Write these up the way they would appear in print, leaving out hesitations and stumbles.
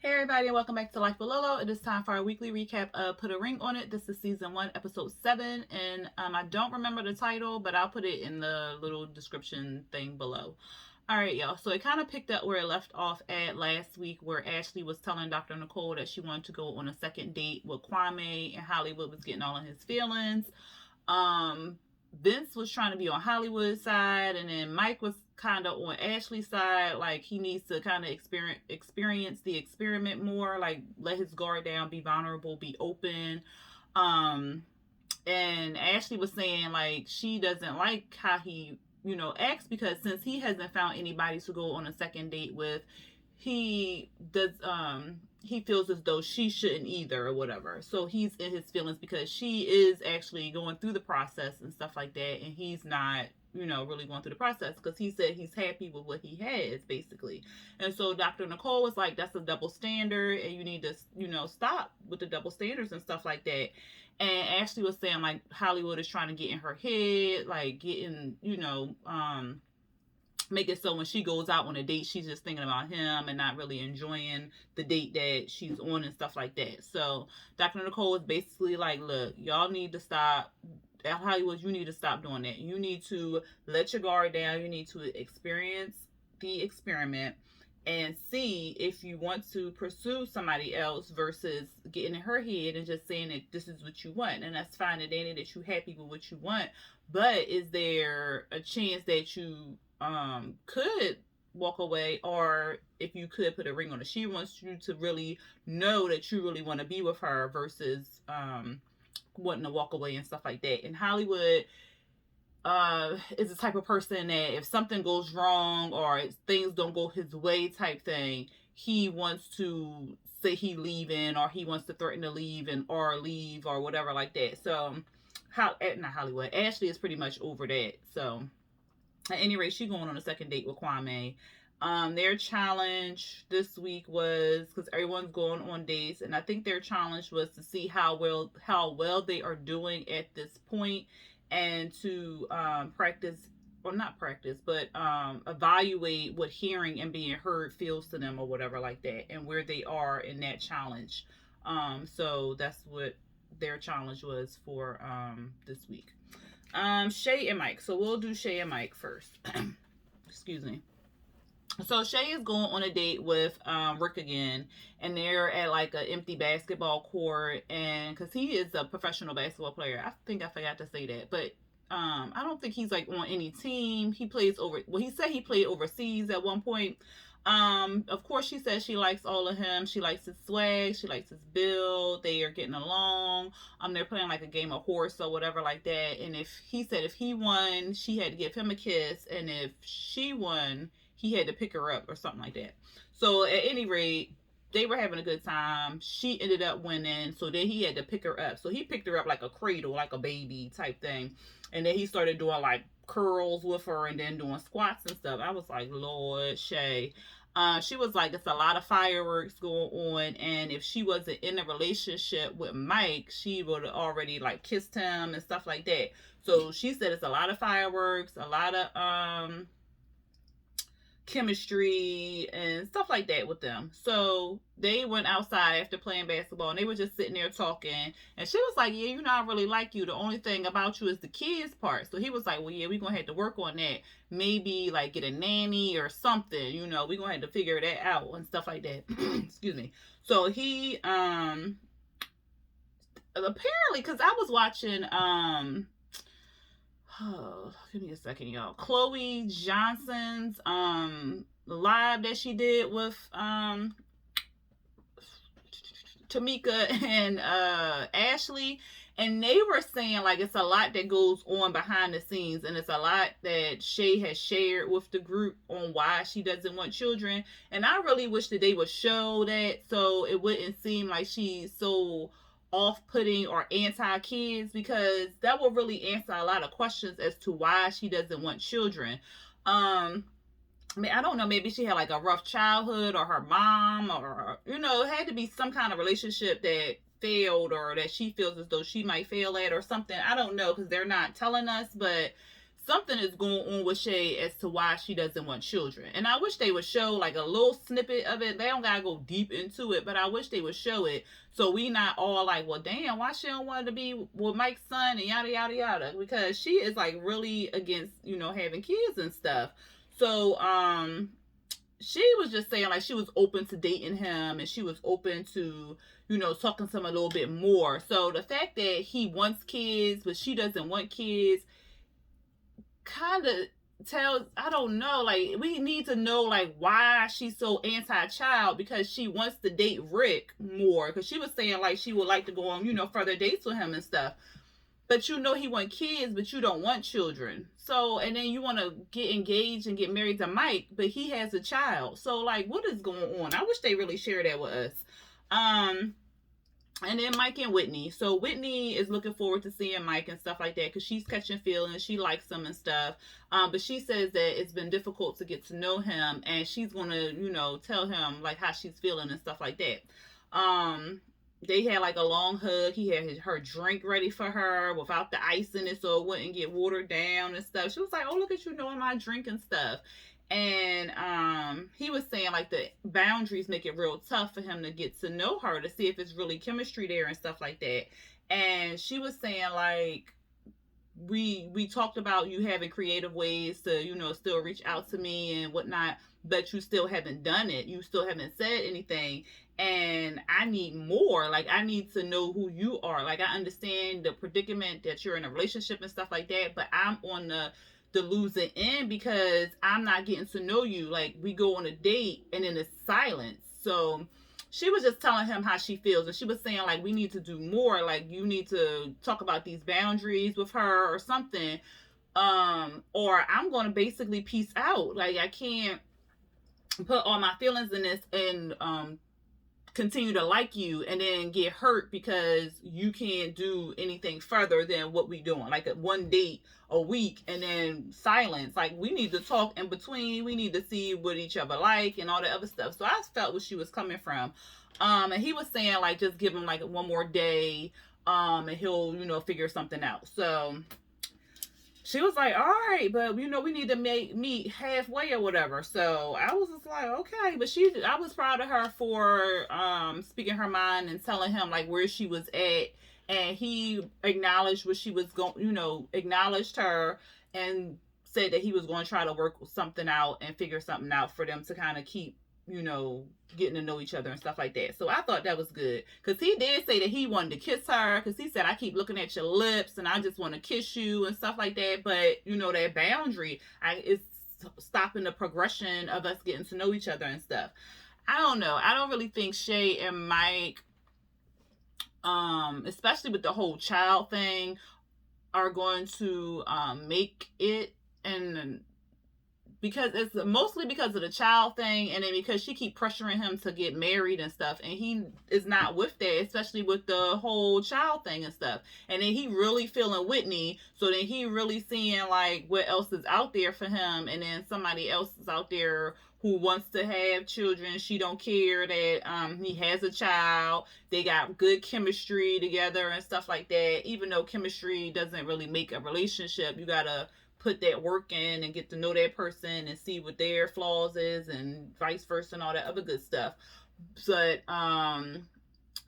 Hey everybody, and welcome back to Life with Lolo. It is time for our weekly recap of Put a Ring on It. This is season 1, episode 7, and I don't remember the title, but I'll put it in the little description thing below. All right, y'all. So it kind of picked up where it left off at last week, where Ashley was telling Dr. Nicole that she wanted to go on a second date with Kwame, and Hollywood was getting all in his feelings. Vince was trying to be on Hollywood's side, and then Mike was kind of on Ashley's side. Like, he needs to kind of experience the experiment more, like let his guard down, be vulnerable, be open. And Ashley was saying like she doesn't like how he acts, because since he hasn't found anybody to go on a second date with, he does he feels as though she shouldn't either, or whatever. So he's in his feelings because she is actually going through the process and stuff like that, and he's not really going through the process, because he said he's happy with what he has, basically. And so Dr. Nicole was like, that's a double standard, and you need to stop with the double standards and stuff like that. And Ashley was saying like Hollywood is trying to get in her head, like getting make it so when she goes out on a date, she's just thinking about him and not really enjoying the date that she's on and stuff like that. So Dr. Nicole is basically like, look, y'all need to stop. At Hollywood, you need to stop doing that. You need to let your guard down. You need to experience the experiment and see if you want to pursue somebody else versus getting in her head and just saying that this is what you want. And that's fine and dandy that you're happy with what you want. But is there a chance that you could walk away, or if you could put a ring on it? She wants you to really know that you really want to be with her versus wanting to walk away and stuff like that. And Hollywood is the type of person that if something goes wrong or things don't go his way type thing, he wants to say he leaving, or he wants to threaten to leave or leave or whatever like that. So not Hollywood, Ashley is pretty much over that. So at any rate, she's going on a second date with Kwame. Their challenge this week was, because everyone's going on dates, and I think their challenge was to see how well they are doing at this point, and to evaluate what hearing and being heard feels to them, or whatever like that, and where they are in that challenge. So that's what their challenge was for this week. Shay and Mike. So we'll do Shay and Mike first. Excuse me. So Shay is going on a date with Rick again, and they're at like an empty basketball court, and because he is a professional basketball player. I think I forgot to say that, but I don't think he's like on any team. He plays he said he played overseas at one point. Of course, she says she likes all of him. She likes his swag. She likes his build. They are getting along. They're playing like a game of horse or whatever like that. And if he won, she had to give him a kiss. And if she won, he had to pick her up or something like that. So at any rate, they were having a good time. She ended up winning. So then he had to pick her up. So he picked her up like a cradle, like a baby type thing. And then he started doing like curls with her and then doing squats and stuff. I was like, Lord, Shay. She was like, it's a lot of fireworks going on, and if she wasn't in a relationship with Mike, she would have already like kissed him and stuff like that. So she said it's a lot of fireworks, a lot of chemistry and stuff like that with them. So they went outside after playing basketball, and they were just sitting there talking, and she was like, yeah, I really like you. The only thing about you is the kids part. So he was like, well, yeah, we're gonna have to work on that. Maybe like get a nanny or something, we're gonna have to figure that out and stuff like that. Excuse me. So he apparently, because I was watching give me a second, y'all. Chloe Johnson's live that she did with Tamika and Ashley, and they were saying like it's a lot that goes on behind the scenes, and it's a lot that Shay has shared with the group on why she doesn't want children. And I really wish that they would show that, so it wouldn't seem like she's so off-putting or anti-kids, because that will really answer a lot of questions as to why she doesn't want children. I mean, I don't know, maybe she had like a rough childhood, or her mom, or it had to be some kind of relationship that failed, or that she feels as though she might fail at, or something. I don't know, because they're not telling us, but something is going on with Shay as to why she doesn't want children. And I wish they would show like a little snippet of it. They don't gotta go deep into it, but I wish they would show it so we not all like, well, damn, why she don't want to be with Mike's son and yada yada yada. Because she is like really against, having kids and stuff. So she was just saying like she was open to dating him and she was open to talking to him a little bit more. So the fact that he wants kids but she doesn't want kids kind of tells, I don't know, like we need to know like why she's so anti-child, because she wants to date Rick more, because she was saying like she would like to go on further dates with him and stuff, but he want kids but you don't want children. So and then you want to get engaged and get married to Mike but he has a child. So like what is going on? I wish they really shared that with us. And then Mike and Whitney. So Whitney is looking forward to seeing Mike and stuff like that because she's catching feelings. She likes him and stuff. But she says that it's been difficult to get to know him, and she's going to, tell him like how she's feeling and stuff like that. They had like a long hug. He had her drink ready for her without the ice in it so it wouldn't get watered down and stuff. She was like, oh, look at you knowing my drink and stuff. And he was saying like the boundaries make it real tough for him to get to know her, to see if it's really chemistry there and stuff like that. And she was saying like we talked about you having creative ways to still reach out to me and whatnot, but you still haven't done it. You still haven't said anything, and I need more. Like I need to know who you are. Like I understand the predicament that you're in a relationship and stuff like that, but I'm on the losing end because I'm not getting to know you. Like we go on a date and then it's silence. So she was just telling him how she feels, and she was saying like we need to do more. Like you need to talk about these boundaries with her or something, or I'm going to basically peace out. Like I can't put all my feelings in this and continue to like you and then get hurt because you can't do anything further than what we doing, like one date a week and then silence. Like we need to talk in between. We need to see what each other like and all that other stuff. So I felt where she was coming from. And he was saying like just give him like one more day, and he'll figure something out. So she was like, all right, but we need to meet halfway or whatever. So I was just like, okay. But I was proud of her for speaking her mind and telling him like where she was at, and he acknowledged what she was going, acknowledged her and said that he was going to try to work something out and figure something out for them to kind of keep getting to know each other and stuff like that. So I thought that was good, because he did say that he wanted to kiss her, because he said I keep looking at your lips and I just want to kiss you and stuff like that. But that boundary is stopping the progression of us getting to know each other and stuff. I don't know. I don't really think Shay and Mike, especially with the whole child thing, are going to make it. And because it's mostly because of the child thing, and then because she keep pressuring him to get married and stuff, and he is not with that, especially with the whole child thing and stuff. And then he really feeling Whitney, so then he really seeing like what else is out there for him, and then somebody else is out there who wants to have children. She don't care that he has a child. They got good chemistry together and stuff like that. Even though chemistry doesn't really make a relationship, you gotta put that work in and get to know that person and see what their flaws is and vice versa and all that other good stuff. But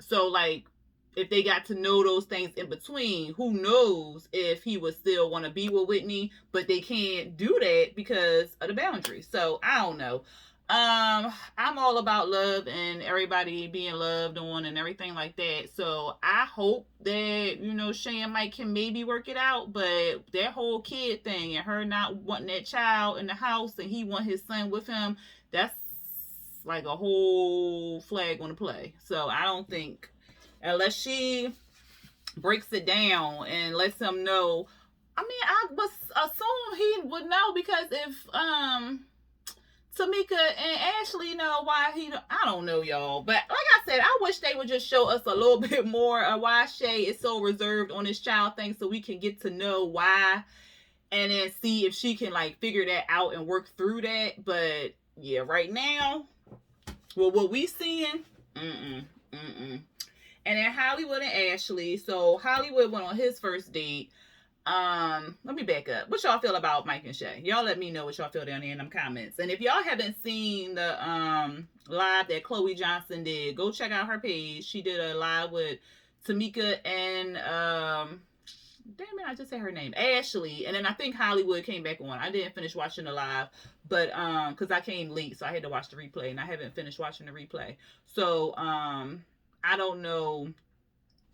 so like if they got to know those things in between, who knows if he would still want to be with Whitney, but they can't do that because of the boundaries. So I don't know. I'm all about love and everybody being loved on and everything like that. So I hope that, Shay and Mike can maybe work it out, but that whole kid thing and her not wanting that child in the house and he want his son with him, that's like a whole flag on the play. So I don't think, unless she breaks it down and lets him know. I mean, I was assume he would know, because if Tamika and Ashley know why I don't know, y'all. But like I said, I wish they would just show us a little bit more of why Shay is so reserved on this child thing, so we can get to know why and then see if she can like figure that out and work through that. But yeah, right now, well, what we seeing, And then Hollywood and Ashley. So Hollywood went on his first date. Let me back up. What y'all feel about Mike and Shay? Y'all let me know what y'all feel down there in them comments. And if y'all haven't seen the live that Chloe Johnson did, go check out her page. She did a live with Tamika and damn it, I just said her name, Ashley, and then I think Hollywood came back on. I didn't finish watching the live, but because I came late, so I had to watch the replay, and I haven't finished watching the replay. So I don't know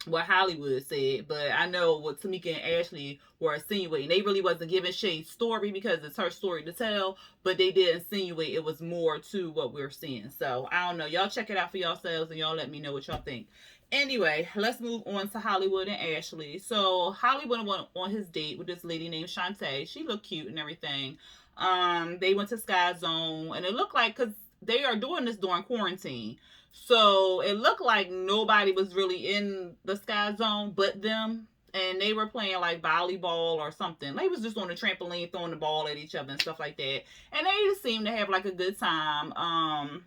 what Hollywood said, but I know what Tamika and Ashley were insinuating. They really wasn't giving Shay's story because it's her story to tell, but they did insinuate it was more to what we're seeing. So I don't know. Y'all check it out for yourselves and y'all let me know what y'all think. Anyway, let's move on to Hollywood and Ashley. So Hollywood went on his date with this lady named Shantae. She looked cute and everything. They went to Sky Zone, and it looked like, because they are doing this during quarantine, so it looked like nobody was really in the Sky Zone but them. And they were playing like volleyball or something. They was just on the trampoline throwing the ball at each other and stuff like that. And they just seemed to have like a good time.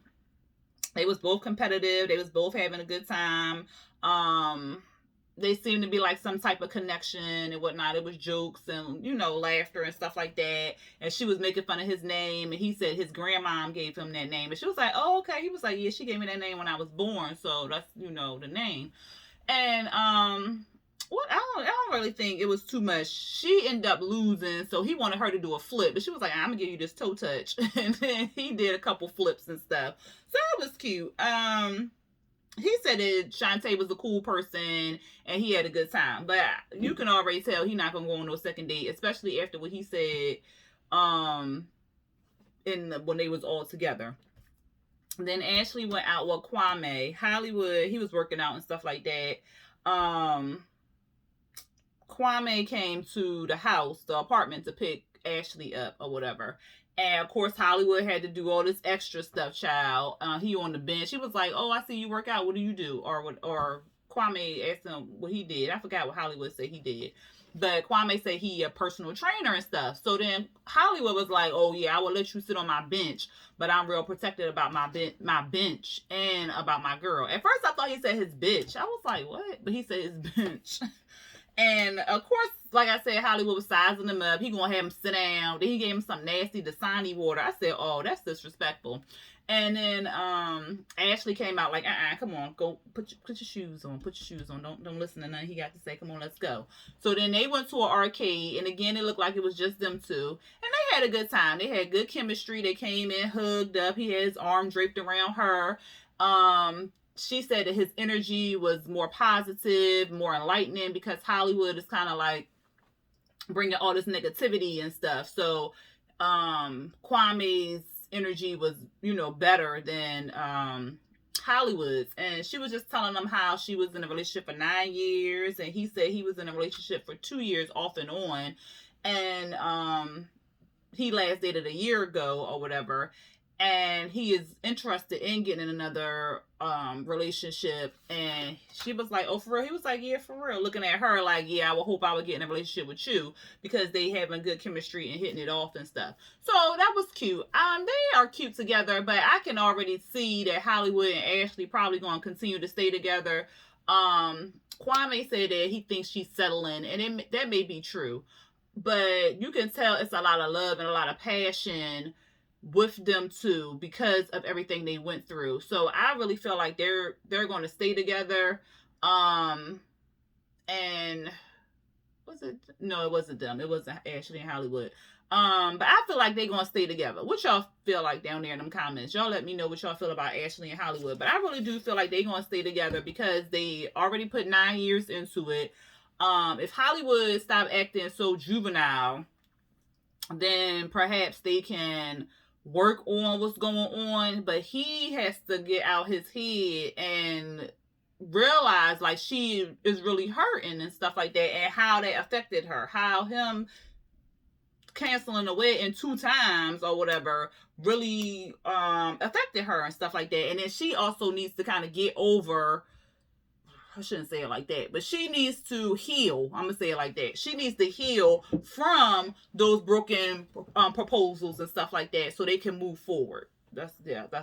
They was both competitive. They was both having a good time. They seemed to be like some type of connection and whatnot. It was jokes and, laughter and stuff like that. And she was making fun of his name. And he said his grandmom gave him that name. And she was like, oh, okay. He was like, yeah, she gave me that name when I was born. So that's, the name. And, what I don't really think it was too much. She ended up losing, so he wanted her to do a flip, but she was like, I'm gonna give you this toe touch. And then he did a couple flips and stuff. So it was cute. He said that Shantae was a cool person and he had a good time. But you can already tell he's not gonna go on no second date, especially after what he said when they was all together. Then Ashley went out with Kwame. Hollywood, he was working out and stuff like that. Kwame came to the house, the apartment, to pick Ashley up or whatever. And of course, Hollywood had to do all this extra stuff, child. He on the bench. He was like, oh, I see you work out. What do you do? Or Kwame asked him what he did. I forgot what Hollywood said he did. But Kwame said he a personal trainer and stuff. So then Hollywood was like, oh, yeah, I will let you sit on my bench, but I'm real protected about my bench and about my girl. At first, I thought he said his bitch. I was like, what? But he said his bench. And of course, like I said, Hollywood was sizing him up. He gonna have him sit down. Then he gave him some nasty Dasani water. I said, oh, that's disrespectful. And then Ashley came out like, come on, go put your shoes on. Put your shoes on. Don't listen to nothing he got to say. Come on, let's go. So then they went to an arcade, and again, it looked like it was just them two, and they had a good time. They had good chemistry. They came in, hugged up. He had his arm draped around her. She said that his energy was more positive, more enlightening, because Hollywood is kind of like bringing all this negativity and stuff. So Kwame's energy was, better than Hollywood's. And she was just telling them how she was in a relationship for 9 years, and he said he was in a relationship for 2 years off and on. And he last dated a year ago or whatever. And he is interested in getting in another relationship. And she was like, oh, for real? He was like, yeah, for real. Looking at her like, yeah, I would hope I would get in a relationship with you, because they having good chemistry and hitting it off and stuff. So that was cute. They are cute together, but I can already see that Hollywood and Ashley probably going to continue to stay together. Kwame said that he thinks she's settling, and that may be true, but you can tell it's a lot of love and a lot of passion with them two because of everything they went through. So I really feel like they're going to stay together. And was it? No, it wasn't them. It wasn't Ashley and Hollywood. But I feel like they're going to stay together. What y'all feel like down there in them comments? Y'all let me know what y'all feel about Ashley and Hollywood. But I really do feel like they're going to stay together because they already put 9 years into it. If Hollywood stopped acting so juvenile, then perhaps they can work on what's going on, but he has to get out his head and realize like she is really hurting and stuff like that, and how that affected her, how him canceling the wedding 2 times or whatever really affected her and stuff like that. And then she also needs to kind of get over, I shouldn't say it like that, but she needs to heal. I'm going to say it like that. She needs to heal from those broken proposals and stuff like that so they can move forward. That's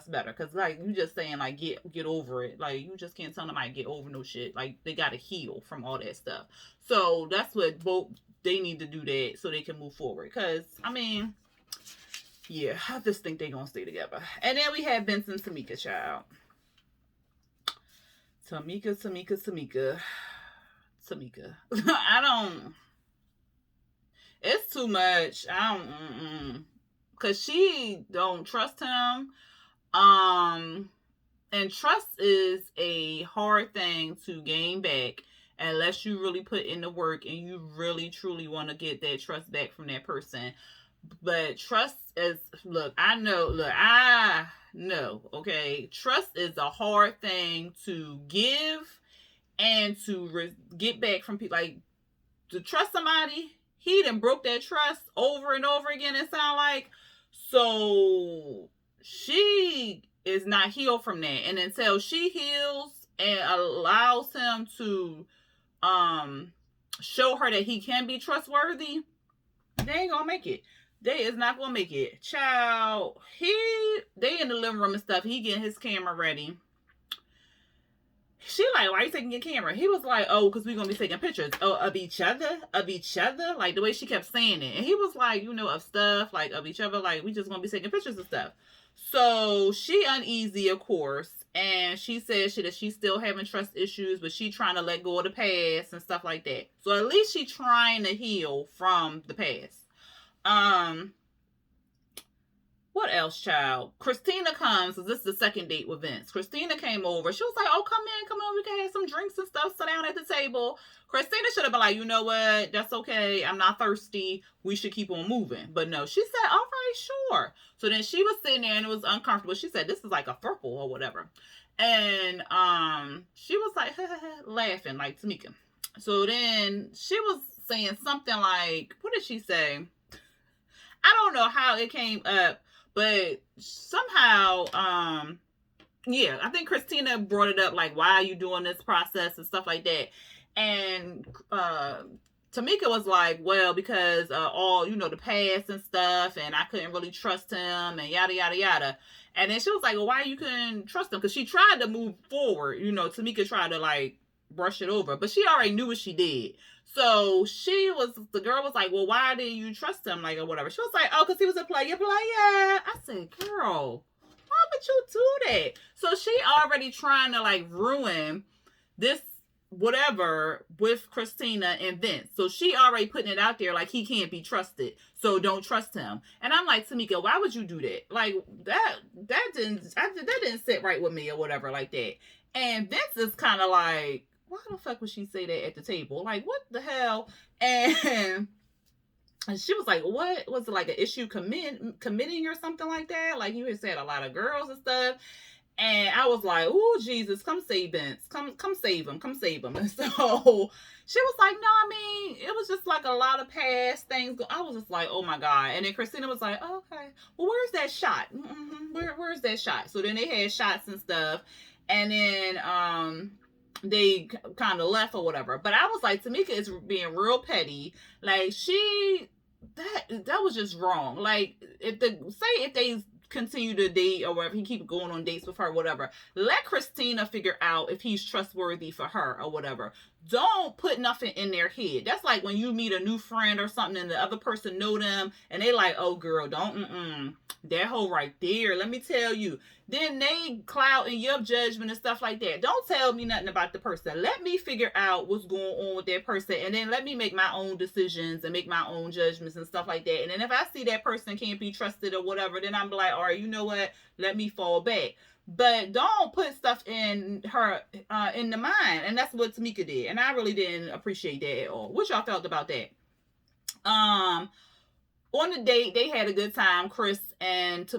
better. Because, like, you just saying, like, get over it. Like, you just can't tell them, like, get over no shit. Like, they got to heal from all that stuff. So, that's what they need to do that so they can move forward. Because, I mean, yeah, I just think they're going to stay together. And then we have Vince and Tamika, child. Tamika. I don't. It's too much. I don't. Cause she don't trust him. And trust is a hard thing to gain back unless you really put in the work and you really truly want to get that trust back from that person. But trust is, I know, okay? Trust is a hard thing to give and to get back from people. Like, to trust somebody, he done broke that trust over and over again, it sound like. So she is not healed from that. And until she heals and allows him to show her that he can be trustworthy, they ain't gonna make it. They is not gonna make it. Child, they in the living room and stuff. He getting his camera ready. She like, why are you taking your camera? He was like, oh, because we're going to be taking pictures of each other, like the way she kept saying it. And he was like, of stuff, like of each other, like we just going to be taking pictures of stuff. So she uneasy, of course. And she says that she's still having trust issues, but she trying to let go of the past and stuff like that. So at least she trying to heal from the past. What else, child? Christina comes, because this is the second date with Vince. Christina came over. She was like, oh, come on, we can have some drinks and stuff, sit down at the table. Christina should have been like, you know what? That's okay. I'm not thirsty. We should keep on moving. But no, she said, all right, sure. So then she was sitting there and it was uncomfortable. She said, this is like a throuple or whatever. And she was like, laughing like Tamika. So then she was saying something like, what did she say? I don't know how it came up. But somehow, I think Christina brought it up, like, why are you doing this process and stuff like that. And Tamika was like, well, because all, the past and stuff, and I couldn't really trust him, and yada, yada, yada. And then she was like, well, why you couldn't trust him? Because she tried to move forward. Tamika tried to, like, brush it over. But she already knew what she did. So the girl was like, well, why didn't you trust him? Like, or whatever. She was like, oh, because he was a player. I said, girl, why would you do that? So she already trying to, like, ruin this whatever with Christina and Vince. So she already putting it out there like he can't be trusted. So don't trust him. And I'm like, Tamika, why would you do that? Like, that didn't sit right with me or whatever like that. And Vince is kind of like, why the fuck would she say that at the table? Like, what the hell? And she was like, what? Was it like an issue committing or something like that? Like, you had said a lot of girls and stuff. And I was like, oh, Jesus, come save Vince. Come save him. Come save him. And so she was like, no, I mean, it was just like a lot of past things. I was just like, oh, my God. And then Christina was like, oh, okay, well, where's that shot? Where's that shot? So then they had shots and stuff. And then they kind of left or whatever. But I was like, Tamika is being real petty. Like, that was just wrong. Like, if they continue to date or whatever, he keep going on dates with her, whatever, let Christina figure out if he's trustworthy for her or whatever. Don't put nothing in their head. That's like when you meet a new friend or something and the other person know them and they like, oh girl, don't that hoe right there, let me tell you. Then they cloud in your judgment and stuff like that. Don't tell me nothing about the person. Let me figure out what's going on with that person, and then let me make my own decisions and make my own judgments and stuff like that. And then if I see that person can't be trusted or whatever, then I'm like, all right, you know what? Let me fall back. But don't put stuff in her in the mind. And that's what Tamika did. And I really didn't appreciate that at all. What y'all felt about that? On the date, they had a good time. Christina and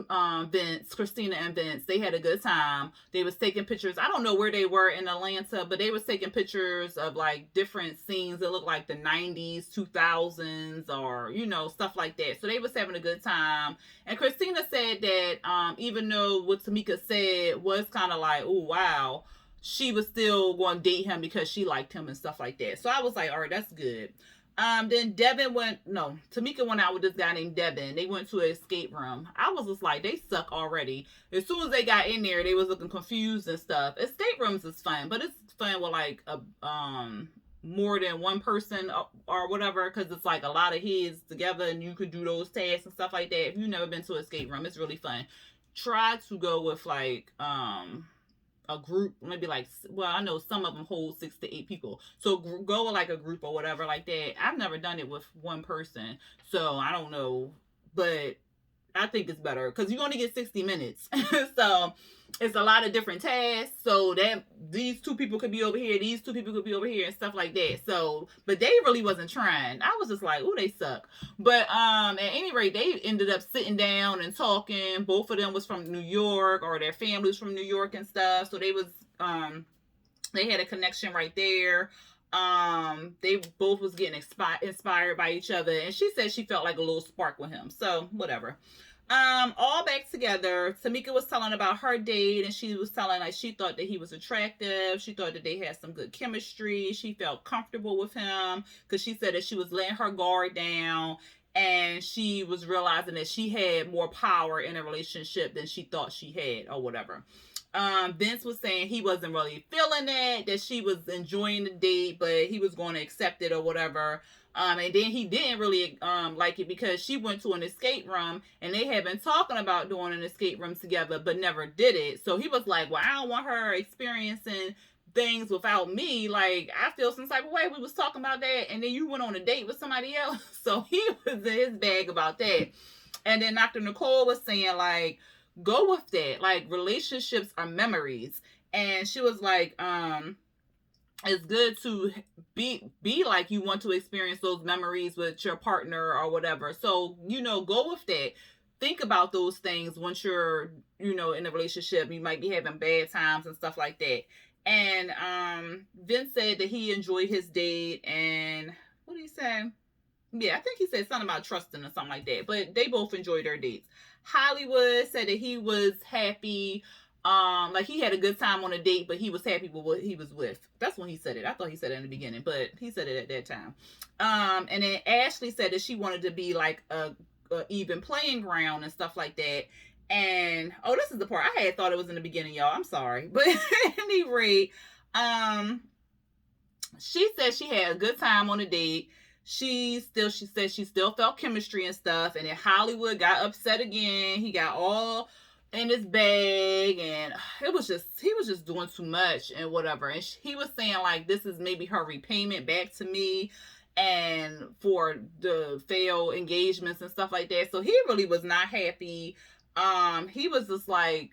Vince, they had a good time. They was taking pictures. I don't know where they were in Atlanta, but they was taking pictures of like different scenes that looked like the 90s, 2000s, or, stuff like that. So they was having a good time. And Christina said that even though what Tamika said was kind of like, oh, wow, she was still going to date him because she liked him and stuff like that. So I was like, all right, that's good. Then Tamika went out with this guy named Devin. They went to an escape room. I was just like, they suck already. As soon as they got in there, they was looking confused and stuff. Escape rooms is fun, but it's fun with like more than one person or whatever, because it's like a lot of heads together and you could do those tasks and stuff like that. If you've never been to an escape room, it's really fun. Try to go with like a group, maybe like, well, I know some of them hold 6 to 8 people, so go with like a group or whatever like that. I've never done it with one person, so I don't know, but I think it's better because you only get 60 minutes. So it's a lot of different tasks. So that these two people could be over here, these two people could be over here and stuff like that. So, but they really wasn't trying. I was just like, oh, they suck. But at any rate, they ended up sitting down and talking. Both of them was from New York, or their families from New York and stuff. So they was they had a connection right there. They both was getting inspired by each other, and she said she felt like a little spark with him. So whatever. All back together. Tamika was telling about her date, and she was telling like she thought that he was attractive. She thought that they had some good chemistry. She felt comfortable with him because she said that she was letting her guard down, and she was realizing that she had more power in a relationship than she thought she had, or whatever. Vince was saying he wasn't really feeling that she was enjoying the date, but he was going to accept it or whatever. And then he didn't really like it because she went to an escape room and they had been talking about doing an escape room together, but never did it. So he was like, well, I don't want her experiencing things without me. Like, I feel some type of way. We was talking about that, and then you went on a date with somebody else. So he was in his bag about that. And then Dr. Nicole was saying, like, go with that. Like, relationships are memories. And she was like, it's good to be like you want to experience those memories with your partner or whatever. So, go with that. Think about those things once you're, in a relationship. You might be having bad times and stuff like that. And Vince said that he enjoyed his date. And what did he say? Yeah, I think he said something about trusting or something like that. But they both enjoyed their dates. Hollywood said that he was happy. Like he had a good time on a date, but he was happy with what he was with. That's when he said it. I thought he said it in the beginning, but he said it at that time. And then Ashley said that she wanted to be like a even playing ground and stuff like that. And this is the part I had thought it was in the beginning, y'all. I'm sorry, but at any rate, she said she had a good time on a date. She said she still felt chemistry and stuff. And then Hollywood got upset again. He got all in his bag, and he was just doing too much and whatever. And he was saying like, this is maybe her repayment back to me and for the failed engagements and stuff like that. So he really was not happy. He was just like,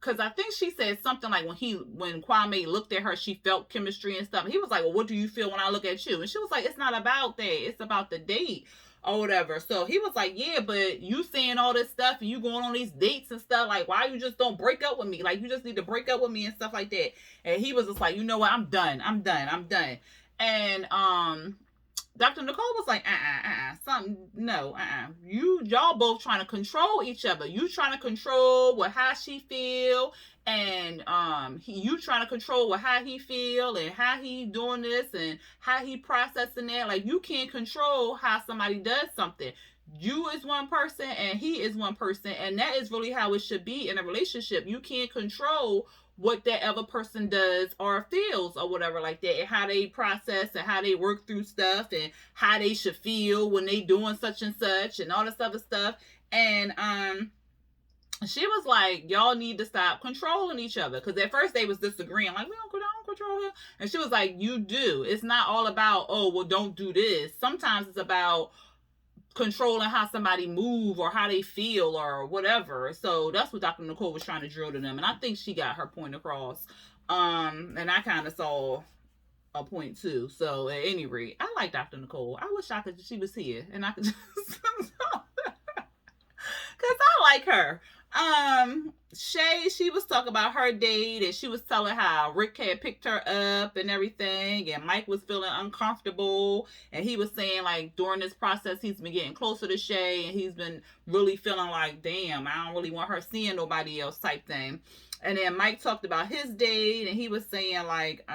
because I think she said something like when Kwame looked at her, she felt chemistry and stuff. He was like, well, what do you feel when I look at you? And she was like, it's not about that. It's about the date or whatever. So he was like, yeah, but you saying all this stuff and you going on these dates and stuff, like, why you just don't break up with me? Like, you just need to break up with me and stuff like that. And he was just like, you know what? I'm done. And Dr. Nicole was like, y'all both trying to control each other. You trying to control how she feel, and you trying to control how he feel and how he doing this and how he processing that. Like, you can't control how somebody does something. You is one person and he is one person, and that is really how it should be in a relationship. You can't control what that other person does or feels or whatever like that, and how they process and how they work through stuff and how they should feel when they doing such and such and all this other stuff. And she was like, y'all need to stop controlling each other, because at first they was disagreeing, like, I don't control her. And she was like, you do. It's not all about, oh, well, don't do this. Sometimes it's about controlling how somebody move or how they feel or whatever. So that's what Dr. Nicole was trying to drill to them, and I think she got her point across. And I kind of saw a point too. So at any rate, I like Dr. Nicole. I wish she was here and I could just because I like her. Shay, she was talking about her date, and she was telling how Rick had picked her up and everything, and Mike was feeling uncomfortable, and he was saying like during this process he's been getting closer to Shay, and he's been really feeling like, damn, I don't really want her seeing nobody else type thing. And then Mike talked about his date, and he was saying like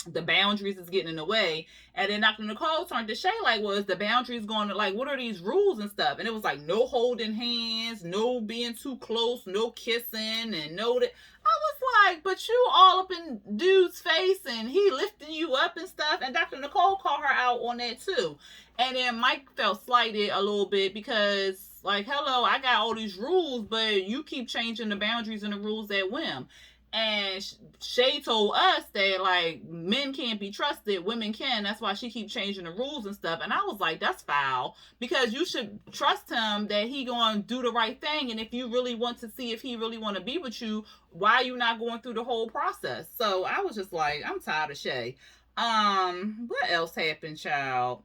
the boundaries is getting in the way. And then Dr. Nicole turned to Shay like, well, is the boundaries going to, like, what are these rules and stuff? And it was like, no holding hands, no being too close, no kissing, and no that. I was like, but you all up in dude's face and he lifting you up and stuff. And Dr. Nicole called her out on that too. And then Mike felt slighted a little bit because, like, hello, I got all these rules, but you keep changing the boundaries and the rules at whim. And Shay told us that, like, men can't be trusted, women can. That's why she keep changing the rules and stuff. And I was like, that's foul, because you should trust him that he gonna do the right thing. And if you really want to see if he really want to be with you, why are you not going through the whole process? So I was just like, I'm tired of Shay. What else happened, child?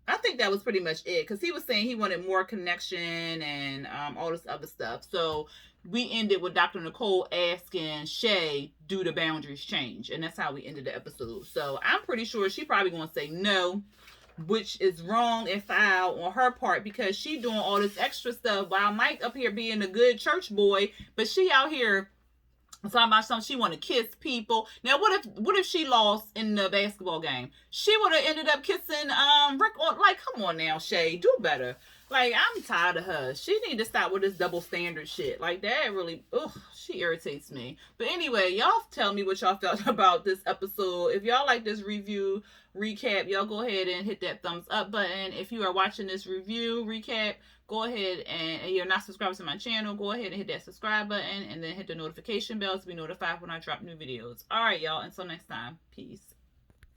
I think that was pretty much it, because he was saying he wanted more connection and all this other stuff. So we ended with Dr. Nicole asking Shay, do the boundaries change? And that's how we ended the episode. So I'm pretty sure she probably going to say no, which is wrong and foul on her part, because she doing all this extra stuff while Mike up here being a good church boy, but she out here talking about something. She want to kiss people. Now, what if she lost in the basketball game? She would have ended up kissing Rick. On, like, come on now, Shay, do better. Like, I'm tired of her. She need to stop with this double standard shit. Like, that really, she irritates me. But anyway, y'all tell me what y'all felt about this episode. If y'all like this review recap, y'all go ahead and hit that thumbs up button. If you are watching this review recap, go ahead and you're not subscribed to my channel, go ahead and hit that subscribe button and then hit the notification bell to be notified when I drop new videos. All right, y'all. Until next time. Peace.